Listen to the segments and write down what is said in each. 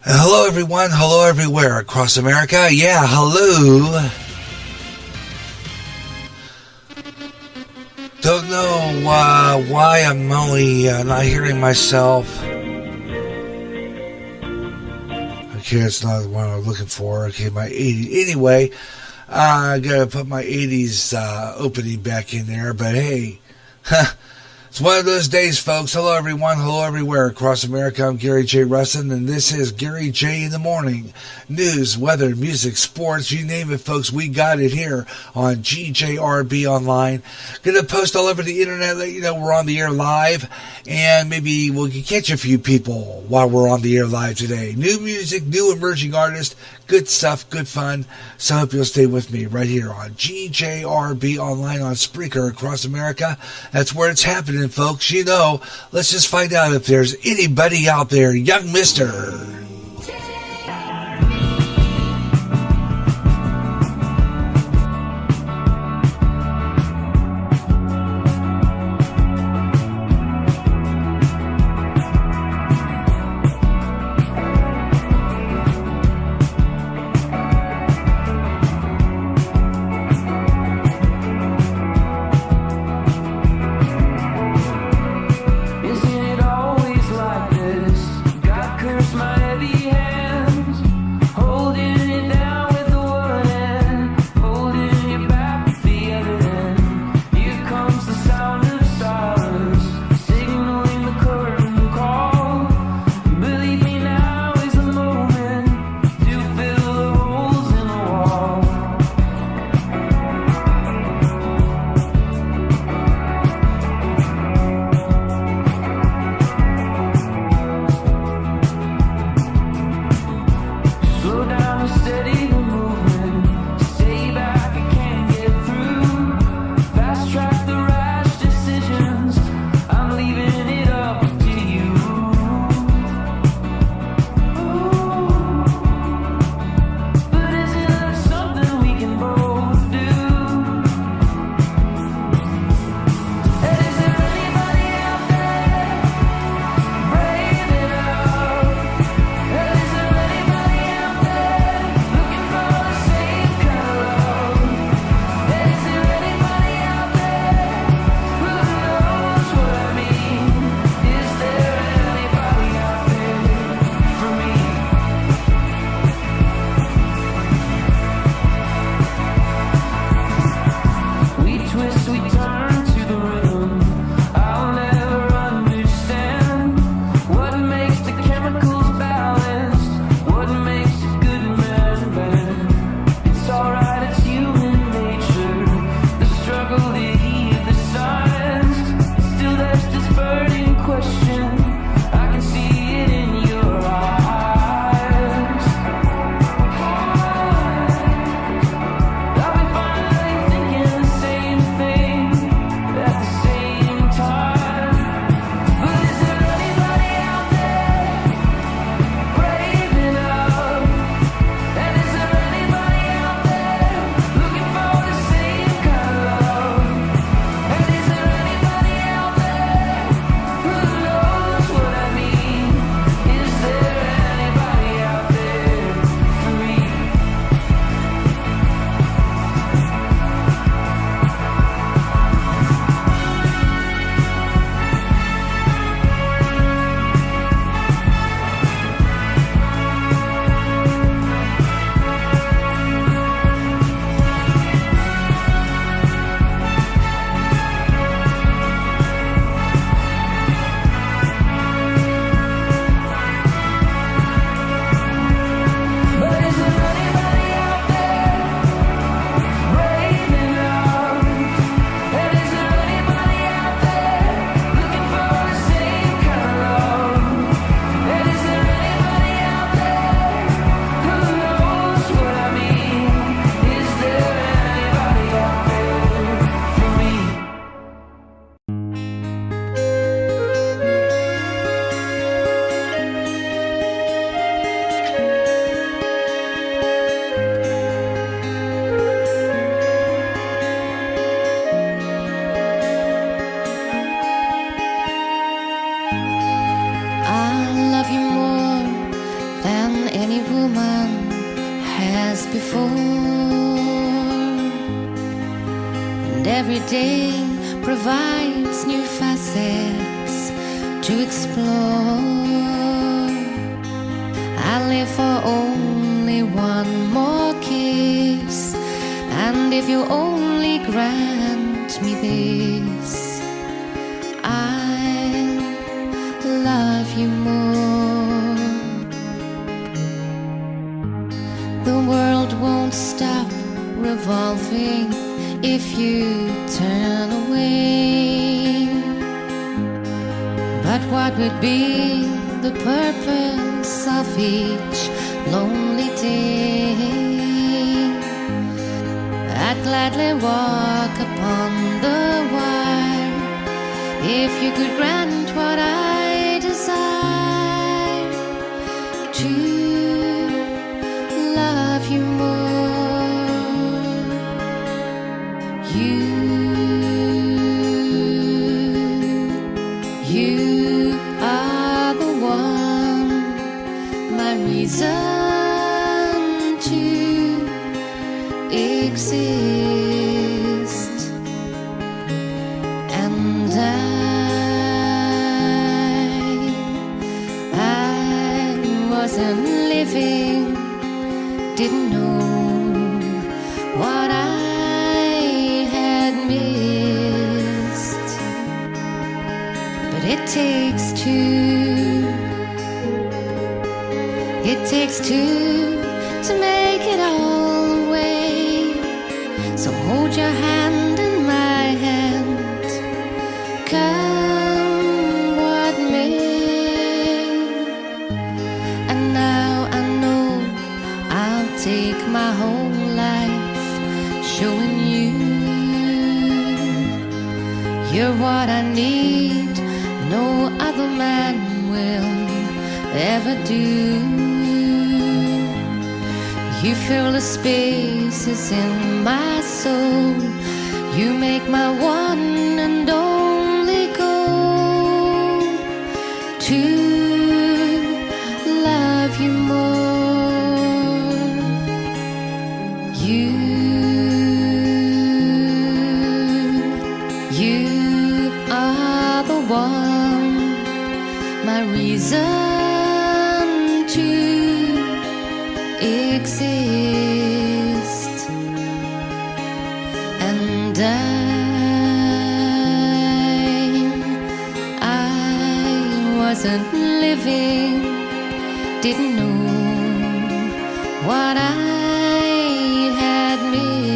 Hello, everyone. Hello, everywhere across America. Yeah, hello. Don't know why I'm only not hearing myself. Okay, it's not the one I'm looking for. Okay, my 80. Anyway, I gotta put my 80s opening back in there. But hey, it's one of those days, folks. Hello, everyone. Hello, everywhere across America. I'm Gary J. Russin, and this is Gary J. in the Morning. News, weather, music, sports, you name it, folks. We got it here on GJRB Online. Gonna post all over the internet, let you know we're on the air live, and maybe we'll catch a few people while we're on the air live today. New music, new emerging artists, good stuff, good fun. So I hope you'll stay with me right here on GJRB Online on Spreaker across America. That's where it's happening, folks. You know, let's just find out if there's anybody out there. Young Mister. Isn't it always like this? God curse my heavy as before, and every day provides new facets to explore. I live for only one more kiss, and if you only grant me this, I'll love you more. The world won't stop revolving if you turn away. But what would be the purpose of each lonely day? I'd gladly walk upon the wire if you could grant what I desire, to love you more. You are the one, my reason to exist, and I wasn't living, didn't know what I had missed. But it takes two to make it all away. So hold your hand in my hand, come what may. And now I know I'll take my whole life showing you you're what I need, no other man will ever do. You fill the spaces in my soul, you make my one and only goal to love you more. You are the one, my reason to exist, and I wasn't living, didn't know what I had missed.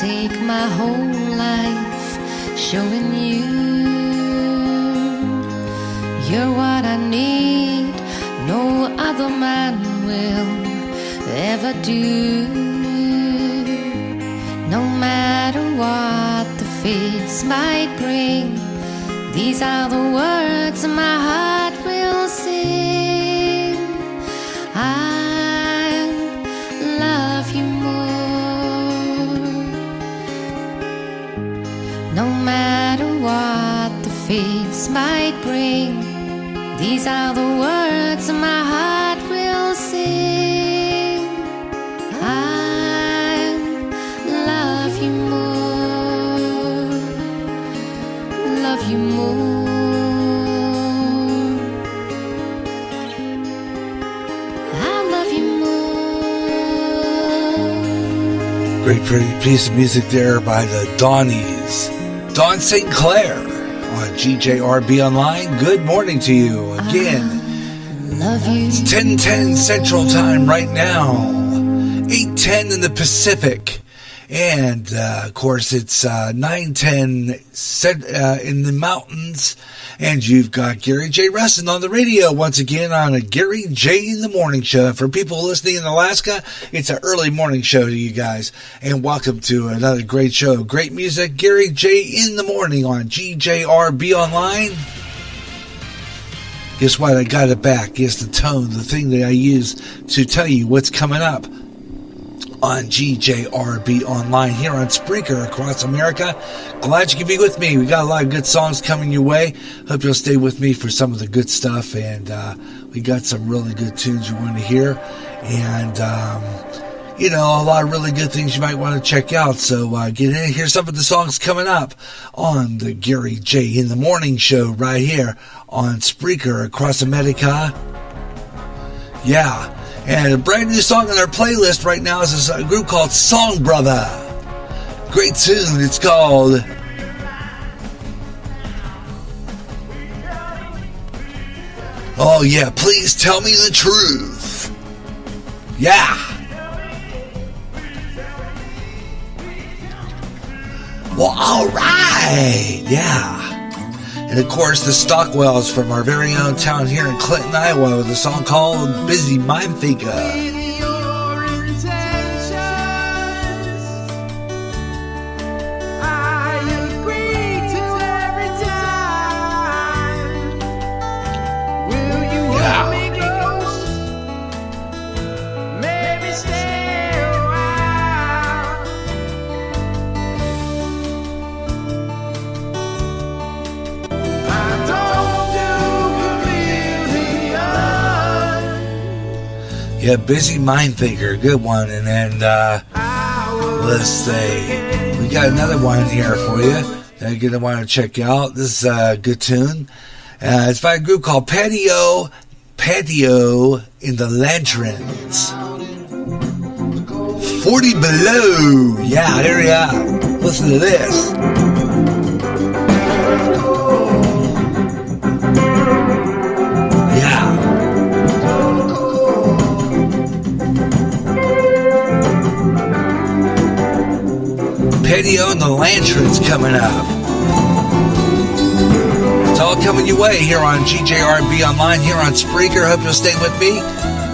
Take my whole life showing you you're what I need, no other man will ever do. No matter what the fates might bring, these are the words my heart will sing. I love you more. No matter what the fates might bring, these are the words my heart will sing. I love you more, love you more. I love you more. Great pretty piece of music there by the Donnies. Dawn St. Clair on GJRB Online. Good morning to you again. Love you. It's 10:10 Central Time right now. 8:10 in the Pacific. And, of course, it's 9:10 in the mountains. And you've got Gary J. Russin on the radio once again on a Gary J. in the Morning Show. And for people listening in Alaska, it's an early morning show to you guys. And welcome to another great show. Great music, Gary J. in the Morning on GJRB Online. Guess what? I got it back. Guess the tone, the thing that I use to tell you what's coming up on GJRB Online here on Spreaker across America. Glad you can be with me. We got a lot of good songs coming your way. Hope you'll stay with me for some of the good stuff. And we got some really good tunes you want to hear. And, a lot of really good things you might want to check out. So get in and hear some of the songs coming up on the Gary J. in the Morning Show right here on Spreaker across America. Yeah. And a brand new song on our playlist right now is a group called Song Brother. Great tune. It's called Oh Yeah, Please Tell Me the Truth. Yeah. Well, all right. Yeah. And of course, the Stockwells from our very own town here in Clinton, Iowa, with a song called Busy Mind Thinker. Yeah, Busy Mind Thinker, good one. And then, let's see, we got another one here for you that you're going to want to check out. This is a good tune. It's by a group called Patio in the Lanterns. 40 Below. Yeah, here we are. Listen to this. Yeah. Patio and the Lanterns coming up. It's all coming your way here on GJRB Online, here on Spreaker. Hope you'll stay with me.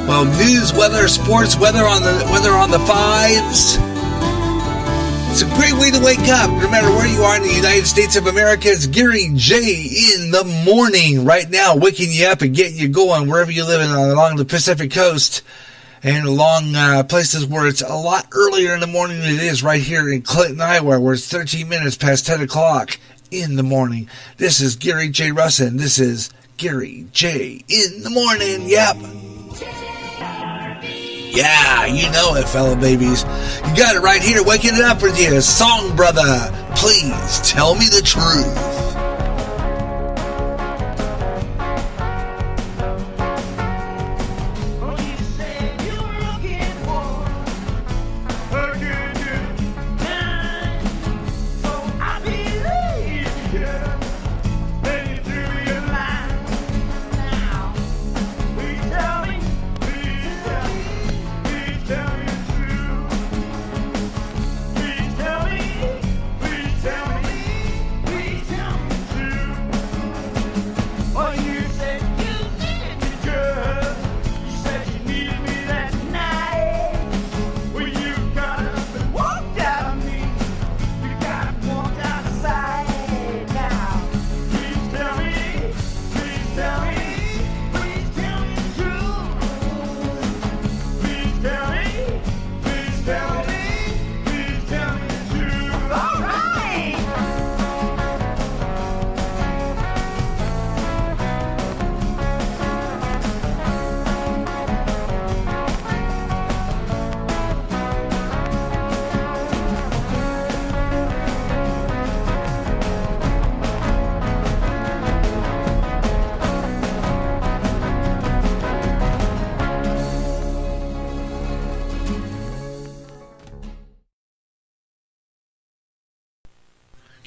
Well, news, weather, sports, weather on the fives. It's a great way to wake up. No matter where you are in the United States of America, it's Gary J. in the Morning right now, waking you up and getting you going wherever you live along the Pacific Coast. And along places where it's a lot earlier in the morning than it is right here in Clinton, Iowa, where it's 13 minutes past 10 o'clock in the morning. This is Gary J. Russin. This is Gary J. in the Morning. Yep. Yeah, you know it, fellow babies. You got it right here, waking it up with you. Song Brother, please tell me the truth. Tell me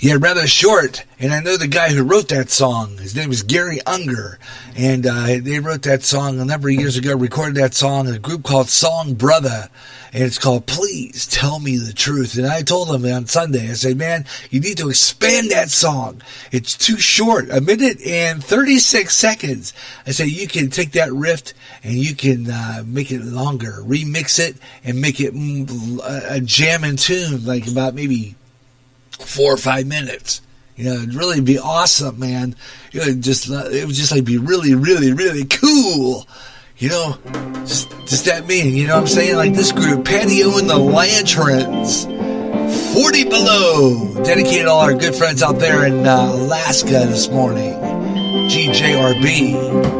Yeah, rather short. And I know the guy who wrote that song. His name is Gary Unger. And they wrote that song a number of years ago, recorded that song in a group called Song Brother. And it's called Please Tell Me the Truth. And I told him on Sunday, I said, man, you need to expand that song. It's too short, 1 minute and 36 seconds. I said, you can take that riff and you can make it longer, remix it, and make it a jamming tune, like about maybe 4 or 5 minutes. You know, it'd really be awesome, man. It would just like be really, really, really cool. You know, just that mean, you know what I'm saying? Like this group, Patio and the Lanterns, 40 Below. Dedicated to all our good friends out there in Alaska this morning. GJRB.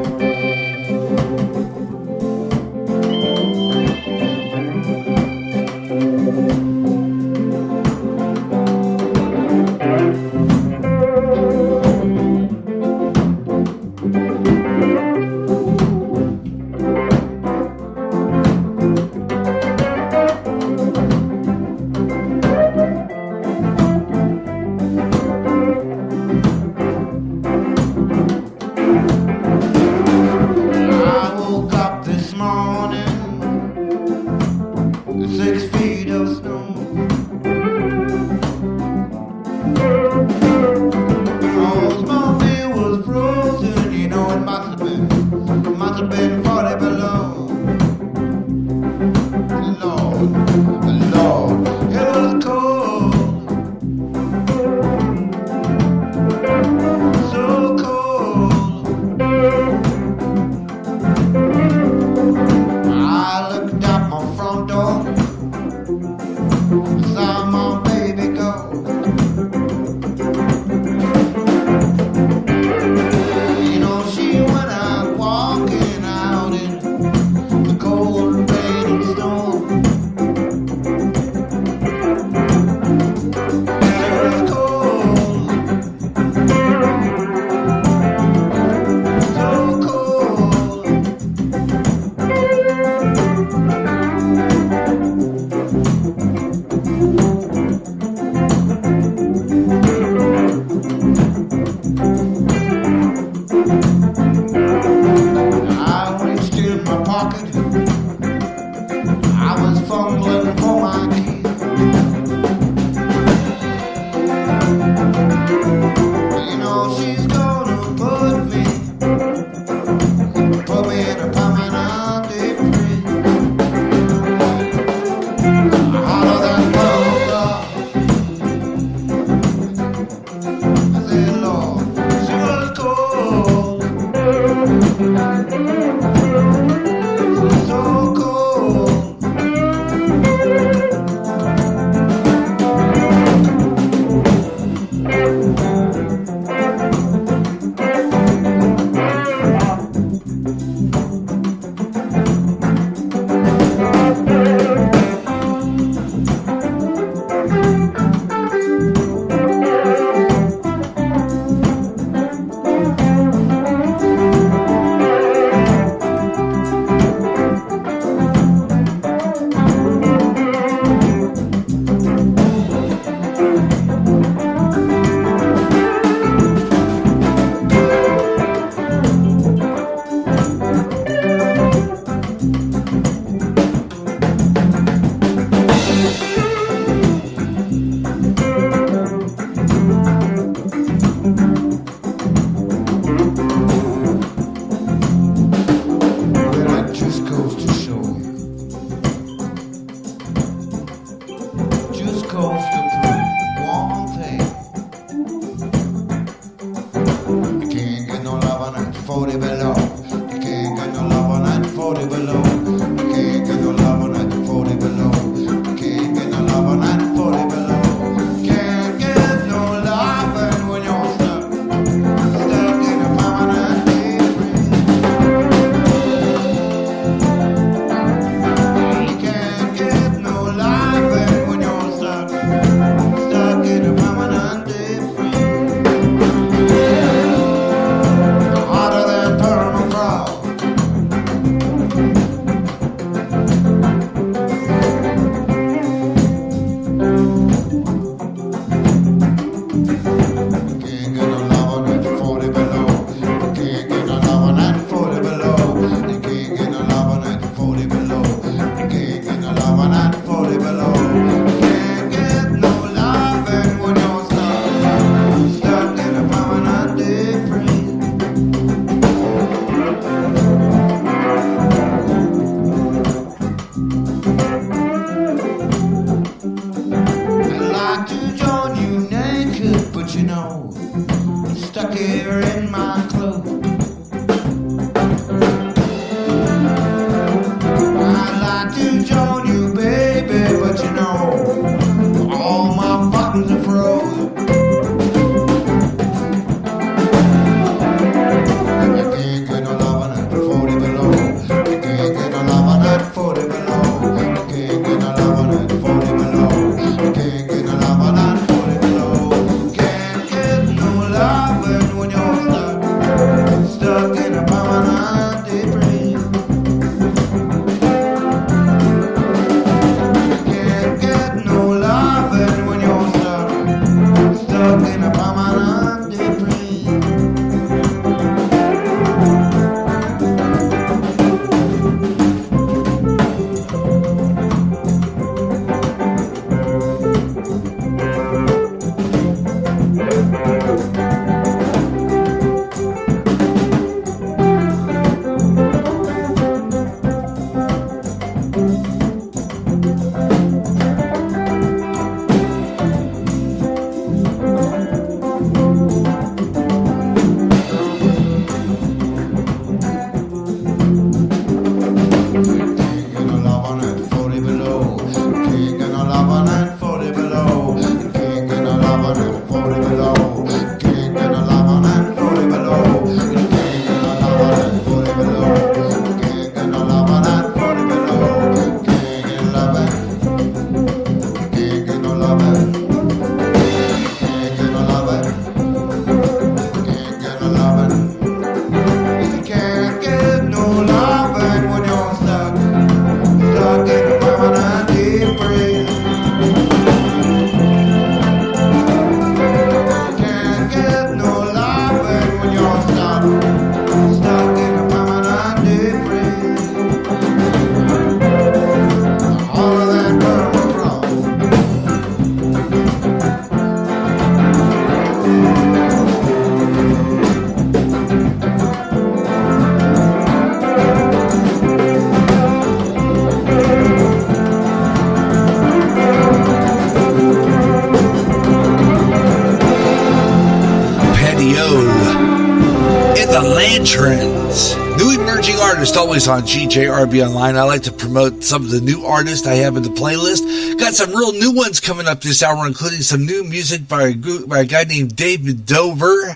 The Lanterns, new emerging artist, always on GJRB Online. I like to promote some of the new artists I have in the playlist. Got some real new ones coming up this hour, including some new music by a guy named David Dover.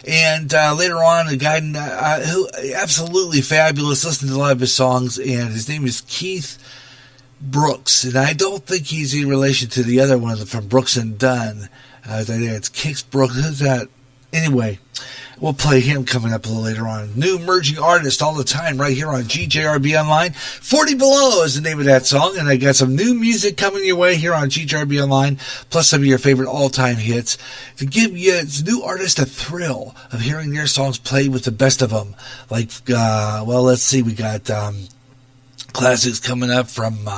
And later on, a guy who absolutely fabulous. Listen to a lot of his songs, and his name is Keith Brooks. And I don't think he's in relation to the other one from Brooks and Dunn. It's Keith Brooks. Who's that? Anyway, we'll play him coming up a little later on. New emerging artist all the time right here on GJRB Online. 40 Below is the name of that song. And I got some new music coming your way here on GJRB Online, plus some of your favorite all-time hits, to give you new artists a thrill of hearing their songs played with the best of them. Like, let's see, we got classics coming up from,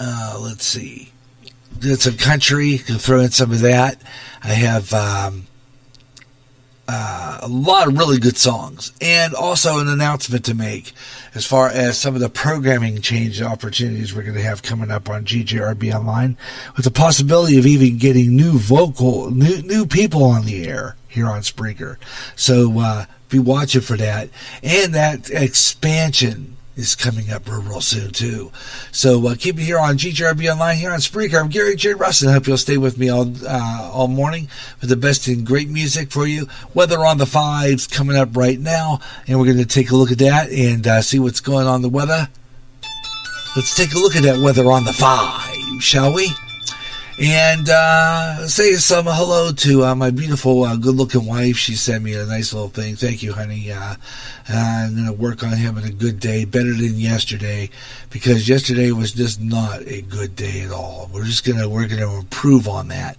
let's see. Did some country, can throw in some of that. I have a lot of really good songs, and also an announcement to make as far as some of the programming change opportunities we're going to have coming up on GJRB Online, with the possibility of even getting new people on the air here on Spreaker. So be watching for that, and that expansion is coming up real soon too. So keep it here on GJRB Online here on Spreaker. I'm Gary J. Rustin. I hope you'll stay with me all morning for the best in great music for you. Weather on the 5s coming up right now, and we're going to take a look at that and see what's going on in the weather. Let's take a look at that weather on the 5, shall we? And say some hello to my beautiful, good-looking wife. She sent me a nice little thing. Thank you, honey. I'm going to work on having a good day, better than yesterday, because yesterday was just not a good day at all. We're going to improve on that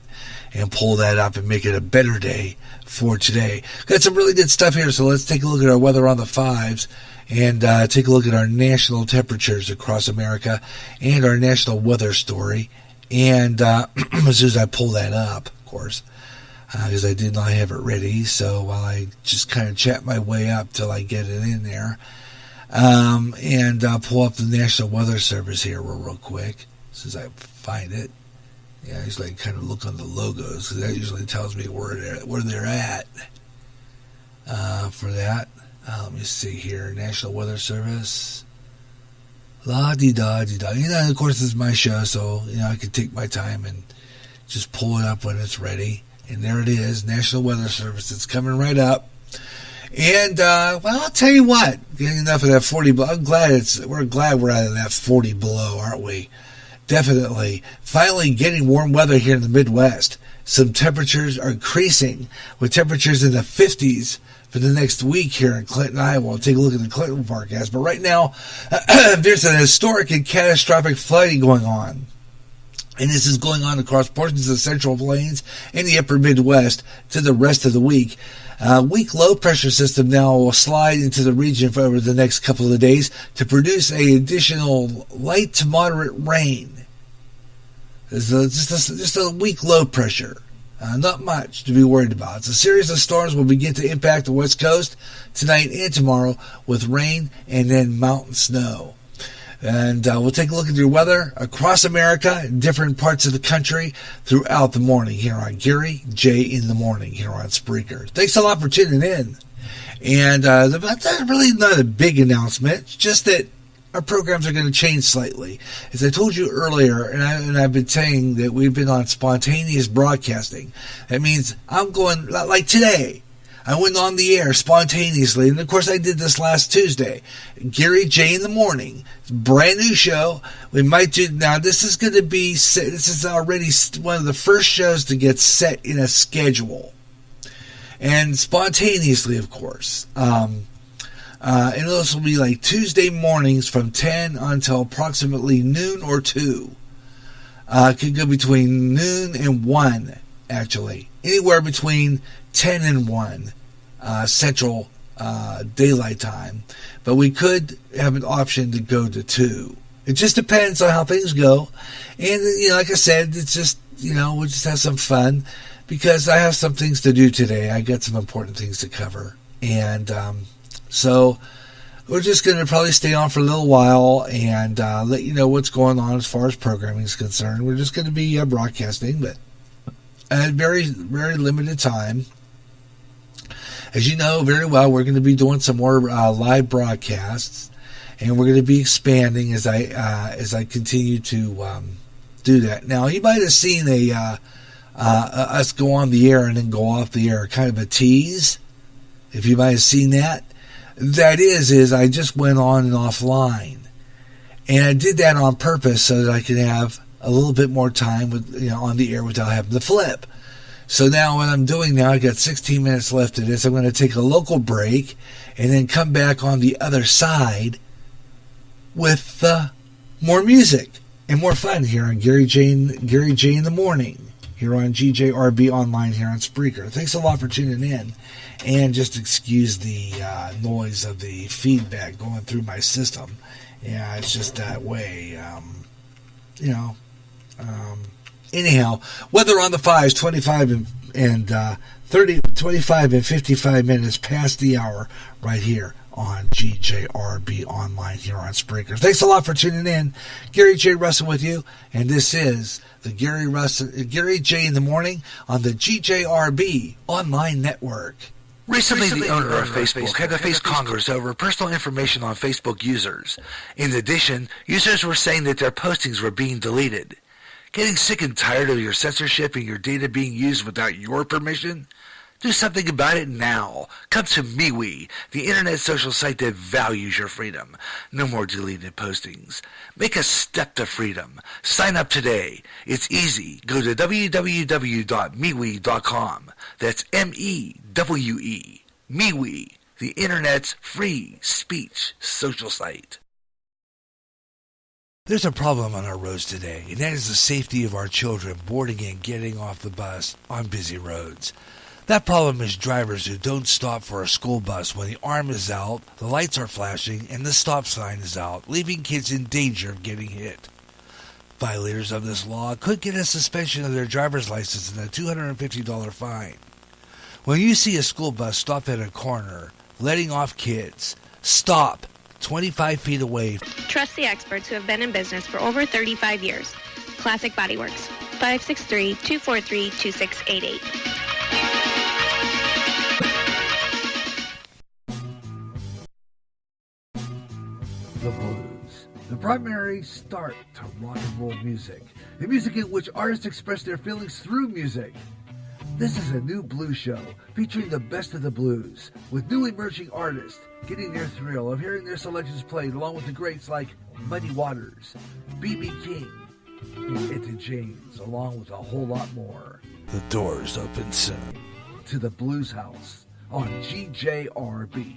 and pull that up and make it a better day for today. Got some really good stuff here, so let's take a look at our weather on the 5s. And take a look at our national temperatures across America and our national weather story. And as soon as I pull that up, of course, because I did not have it ready, so while I just kind of chat my way up till I get it in there, and pull up the National Weather Service here real quick, since I find it. Yeah, I usually kind of look on the logos, because that usually tells me where they're at for that. Let me see here, National Weather Service. La-di-da-di-da. Of course, it's my show, so, I can take my time and just pull it up when it's ready. And there it is, National Weather Service. It's coming right up. And, I'll tell you what, getting enough of that 40 below. We're glad we're out of that 40 below, aren't we? Definitely. Finally getting warm weather here in the Midwest. Some temperatures are increasing, with temperatures in the 50s for the next week here in Clinton, Iowa. We'll take a look at the Clinton forecast. But right now, there's an historic and catastrophic flooding going on. And this is going on across portions of the Central Plains and the upper Midwest to the rest of the week. Weak low pressure system now will slide into the region for over the next couple of days to produce an additional light to moderate rain. It's just a weak low pressure. Not much to be worried about. A series of storms will begin to impact the West Coast tonight and tomorrow with rain and then mountain snow. And we'll take a look at your weather across America in different parts of the country throughout the morning here on Gary J. in the Morning here on Spreaker. Thanks a lot for tuning in. And that's really not a big announcement. It's just that our programs are going to change slightly. As I told you earlier, and I've been saying that we've been on spontaneous broadcasting. That means I'm going, like today, I went on the air spontaneously, and of course I did this last Tuesday. Gary J. in the Morning, brand new show. We might do, now this is going to be, this is already one of the first shows to get set in a schedule. And spontaneously, of course. And this will be like Tuesday mornings from 10 until approximately noon or 2. Could go between noon and 1, actually. Anywhere between 10 and 1 Central Daylight Time. But we could have an option to go to 2. It just depends on how things go. And, like I said, it's just, we'll just have some fun. Because I have some things to do today. I got some important things to cover. And, so we're just going to probably stay on for a little while and let you know what's going on as far as programming is concerned. We're just going to be broadcasting, but at very, very limited time. As you know very well, we're going to be doing some more live broadcasts, and we're going to be expanding as I continue to do that. Now, you might have seen us go on the air and then go off the air, kind of a tease. If you might have seen that, that is I just went on and offline, and I did that on purpose so that I could have a little bit more time with on the air without having to flip. So now what I'm doing now, I got 16 minutes left of this. I'm going to take a local break and then come back on the other side with more music and more fun here on Gary J in the Morning, here on GJRB Online here on Spreaker. Thanks a lot for tuning in, and just excuse the noise of the feedback going through my system. Yeah, it's just that way, anyhow, weather on the 5s, 25 and 30, 25 and 55 minutes past the hour right here on GJRB Online here on Spreaker. Thanks a lot for tuning in. Gary J. Russell with you, and this is the Gary J. in the Morning on the GJRB Online Network. Recently, the owner of Facebook had to face Congress over personal information on Facebook users. In addition, users were saying that their postings were being deleted. Getting sick and tired of your censorship and your data being used without your permission? Do something about it now. Come to MeWe, the internet social site that values your freedom. No more deleted postings. Make a step to freedom. Sign up today. It's easy. Go to www.mewe.com. That's M-E-W-E. MeWe, the internet's free speech social site. There's a problem on our roads today, and that is the safety of our children boarding and getting off the bus on busy roads. That problem is drivers who don't stop for a school bus when the arm is out, the lights are flashing, and the stop sign is out, leaving kids in danger of getting hit. Violators of this law could get a suspension of their driver's license and a $250 fine. When you see a school bus stop at a corner, letting off kids, stop 25 feet away. Trust the experts who have been in business for over 35 years. Classic Body Works, 563-243-2688. The blues, the primary start to rock and roll music, the music in which artists express their feelings through music. This is a new blues show featuring the best of the blues, with new emerging artists getting their thrill of hearing their selections played along with the greats like Muddy Waters, B.B. King, and Etta James, along with a whole lot more. The doors open soon to the Blues House on GJRB.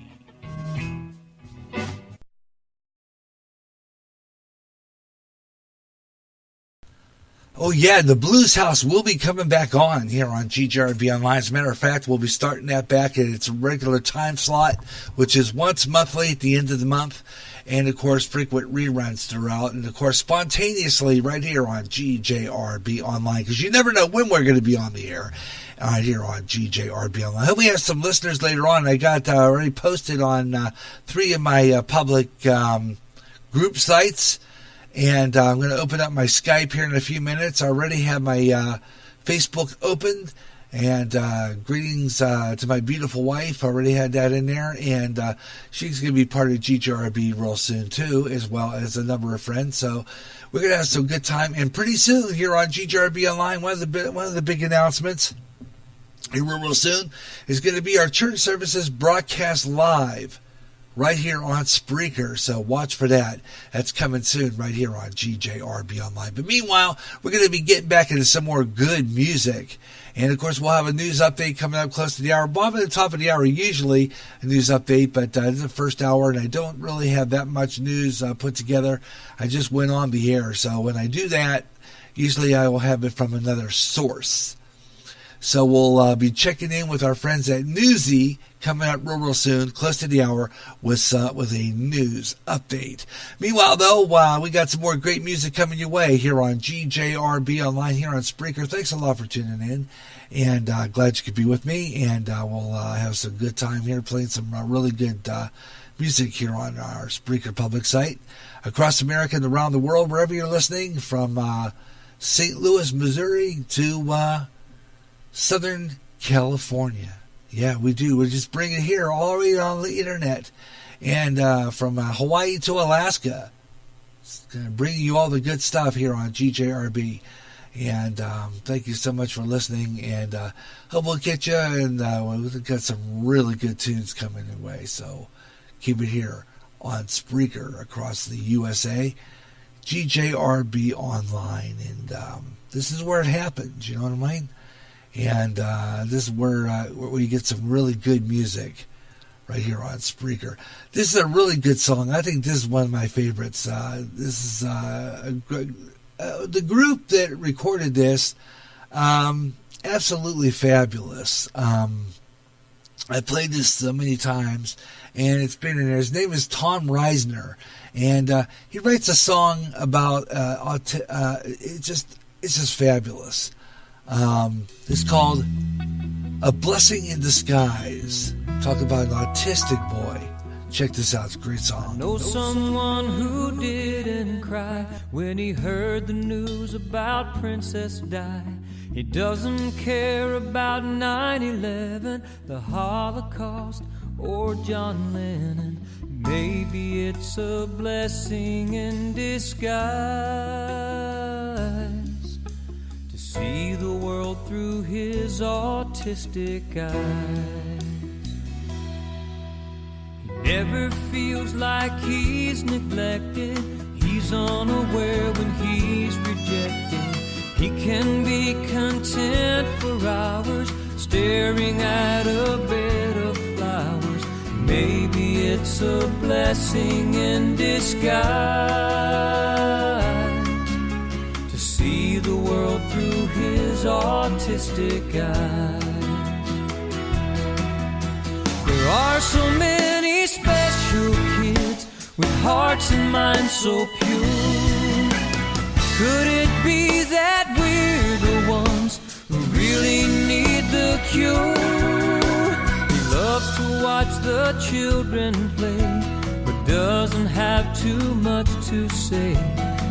Oh yeah, the Blues House will be coming back on here on GJRB Online. As a matter of fact, we'll be starting that back at its regular time slot, which is once monthly at the end of the month. And of course, frequent reruns throughout. And of course, spontaneously right here on GJRB Online, because you never know when we're going to be on the air here on GJRB Online. I hope we have some listeners later on. I got already posted on 3 of my public group sites. And I'm going to open up my Skype here in a few minutes. I already have my Facebook opened. And greetings to my beautiful wife. I already had that in there. And she's going to be part of GJRB real soon, too, as well as a number of friends. So we're going to have some good time. And pretty soon here on GJRB Online, one of the big announcements here real soon is going to be our church services broadcast live right here on Spreaker, so watch for that. That's coming soon right here on GJRB Online. But meanwhile, we're going to be getting back into some more good music. And, of course, we'll have a news update coming up close to the hour. Bob at the top of the hour, usually a news update, but it's the first hour, and I don't really have that much news put together. I just went on the air. So when I do that, usually I will have it from another source. So we'll be checking in with our friends at Newsy coming up real soon, close to the hour, with a news update. Meanwhile, though, we got some more great music coming your way here on GJRB Online here on Spreaker. Thanks a lot for tuning in, and glad you could be with me, and we'll have some good time here playing some really good music here on our Spreaker public site. Across America and around the world, wherever you're listening, from St. Louis, Missouri to Southern California. Yeah, we do. We just bring it here all the way on the internet. And from Hawaii to Alaska. Bringing you all the good stuff here on GJRB. And thank you so much for listening. And hope we'll get you. And we've got some really good tunes coming your way. So keep it here on Spreaker across the USA. GJRB Online. And this is where it happens. You know what I mean? And this is where you get some really good music. Right here on Spreaker. This is a really good song. I think this is one of my favorites. This is the group that recorded this. Absolutely fabulous. I played this so many times, and it's been in there. His name is Tom Reisner, and he writes a song about it's just fabulous. It's called "A Blessing in Disguise." Talk about an autistic boy. Check this out. It's a great song. I know someone who didn't cry when he heard the news about Princess Di. He doesn't care about 9/11, the Holocaust, or John Lennon. Maybe it's a blessing in disguise to see the world through his autistic eyes. Never feels like he's neglected. He's unaware when he's rejected. He can be content for hours, staring at a bed of flowers. Maybe it's a blessing in disguise to see the world through his autistic eyes. There are so many special kids with hearts and minds so pure. Could it be that we're the ones who really need the cure? He loves to watch the children play, but doesn't have too much to say.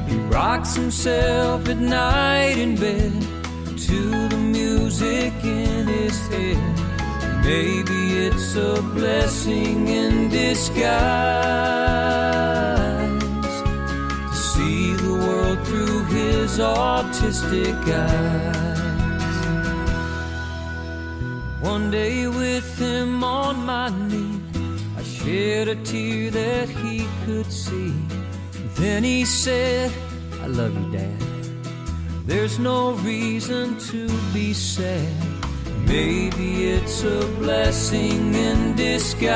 He rocks himself at night in bed to the music in his head. Maybe it's a blessing in disguise to see the world through his autistic eyes. One day with him on my knee, I shed a tear that he could see. Then he said, "I love you, Dad. There's no reason to be sad. Maybe it's a blessing in disguise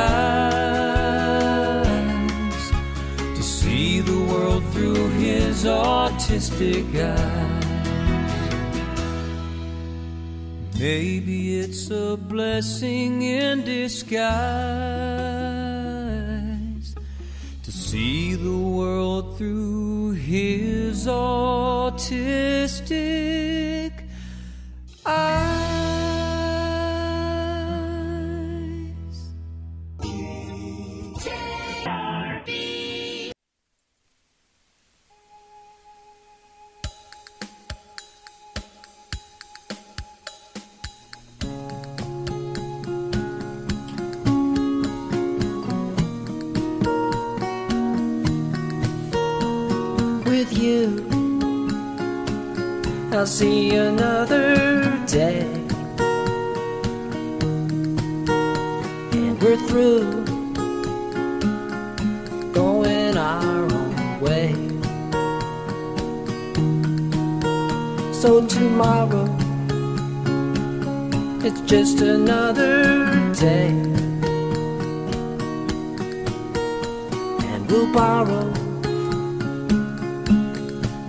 to see the world through his autistic eyes. Maybe it's a blessing in disguise to see the world through his autistic eyes." With you, I'll see another day, and we're through going our own way. So tomorrow, it's just another day, and we'll borrow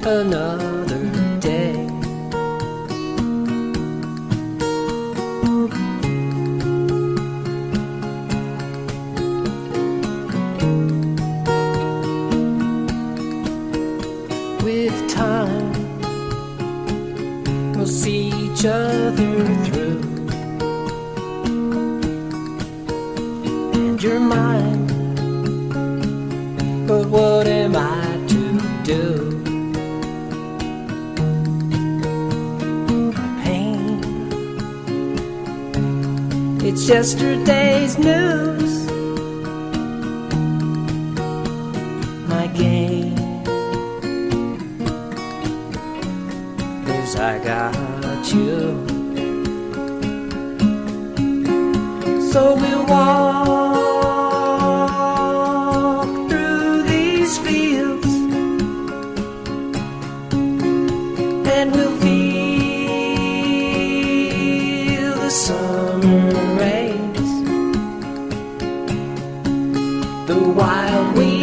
another day. With time, we'll see each other through, and you're mine, but what am I to do? It's It's yesterday's news. My game is I got you. So we'll walk through these fields and we'll feel the summer rays, the wild weed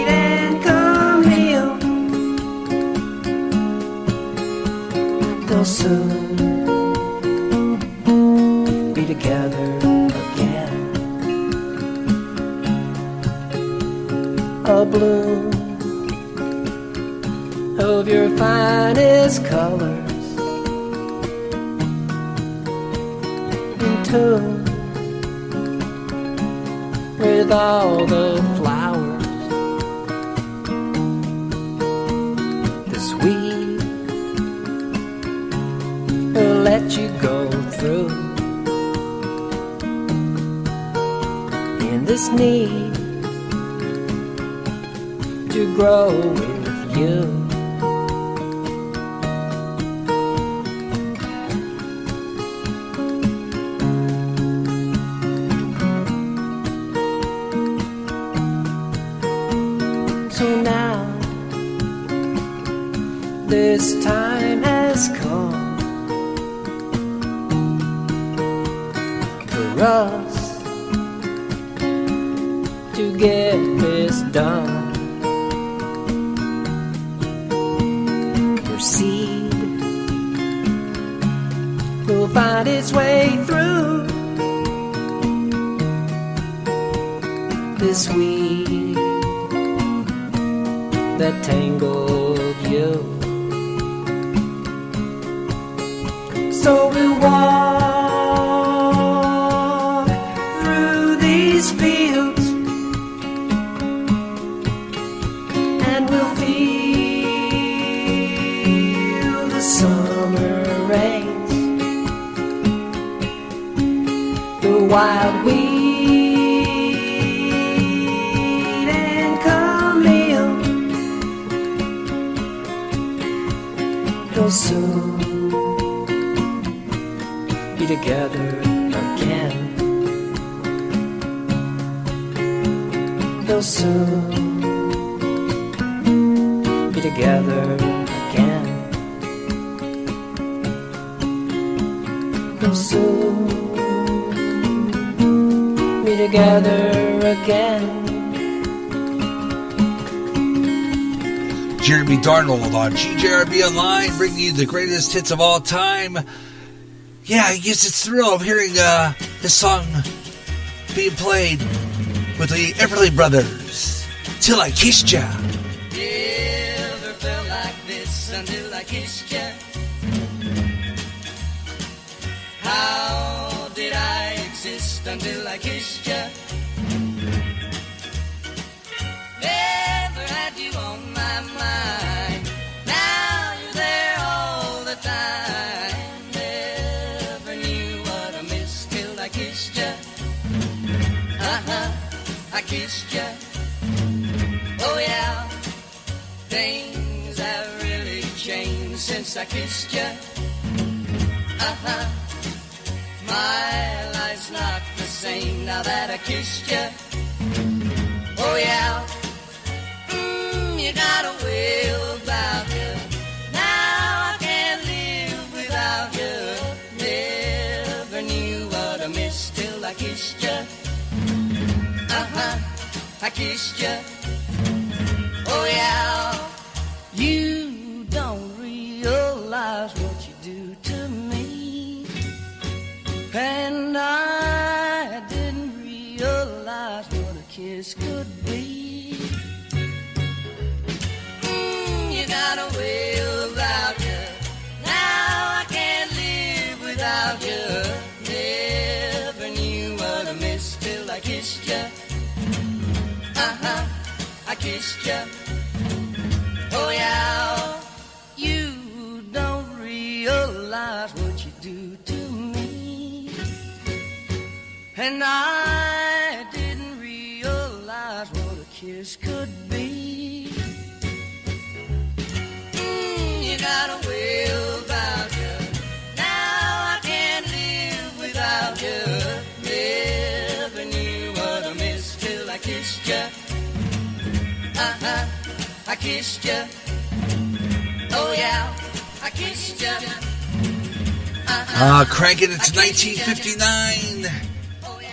and camille. They'll soon be together again. A bloom of your finest colors, in tune with all the flowers. This weed will let you go through in this need to grow with you. So now this time has come for us to get this done. Your seed will find its way through this weed that tangled you. So we'll walk through these fields and we'll feel the summer rains, the wild weed and camille. They'll soon be together again. They'll soon be together again. They'll soon be together again. Jeremy Darnold on GJRB Online, bringing you the greatest hits of all time. Yeah, I guess it's thrill of hearing this song being played with the Everly Brothers. Till I Kissed Ya. Never felt like this until I kissed ya. How did I exist until I kissed ya? Never had you on my mind. Now you're there all the time. Never knew what I missed till I kissed ya. I kissed ya. Oh yeah, things have really changed since I kissed ya. My life's not the same now that I kissed ya. Oh yeah, you got a way about you. Now I can't live without you. Never knew what I missed till I kissed ya. I kissed ya. Oh yeah, you don't realize what you do to me, and I didn't realize what a kiss could be. You got a way about you. Now I can't live without you. Never knew what I missed till I kissed ya. I kissed ya. Oh yeah, you don't realize what you do to And I didn't realize what a kiss could be. You got a way about you. Now I can't live without you. Never knew what I missed till I kissed you. I kissed you. Oh yeah, I kissed you. Crank it, it's 1959.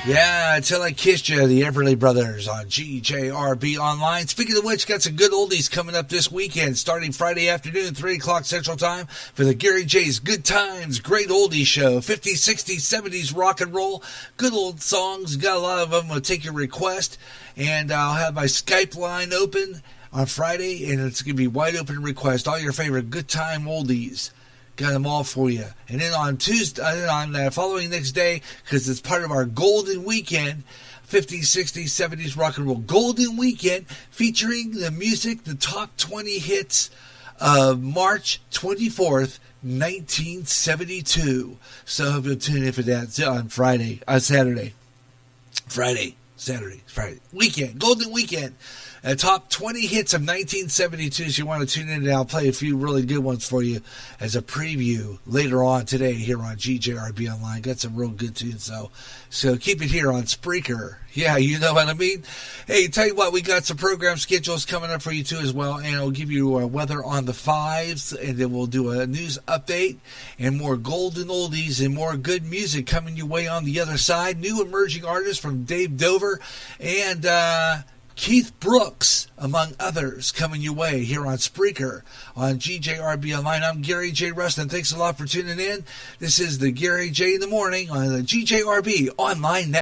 Yeah, Till I Kissed You, the Everly Brothers on GJRB Online. Speaking of which, got some good oldies coming up this weekend, starting Friday afternoon, 3 o'clock Central Time, for the Gary J's Good Times, Great Oldies Show. 50s, 60s, 70s rock and roll, good old songs. Got a lot of them. I'll take your request, and I'll have my Skype line open on Friday, and it's going to be wide open request. All your favorite good time oldies. Got them all for you. And then on Tuesday, on the following next day, because it's part of our Golden Weekend, 50s, 60s, 70s rock and roll Golden Weekend, featuring the music, the top 20 hits of March 24th, 1972. So I hope you'll tune in for that on Saturday. Friday, weekend, Golden Weekend. Top 20 hits of 1972. So you want to tune in, and I'll play a few really good ones for you as a preview later on today here on GJRB Online. Got some real good tunes, so keep it here on Spreaker. Yeah, you know what I mean? Hey, tell you what, we got some program schedules coming up for you too as well, and I'll give you weather on the 5s, and then we'll do a news update and more golden oldies and more good music coming your way on the other side. New emerging artists from Dave Dover and Keith Brooks, among others, coming your way here on Spreaker on GJRB Online. I'm Gary J. Rustin. Thanks a lot for tuning in. This is the Gary J. in the Morning on the GJRB Online Network.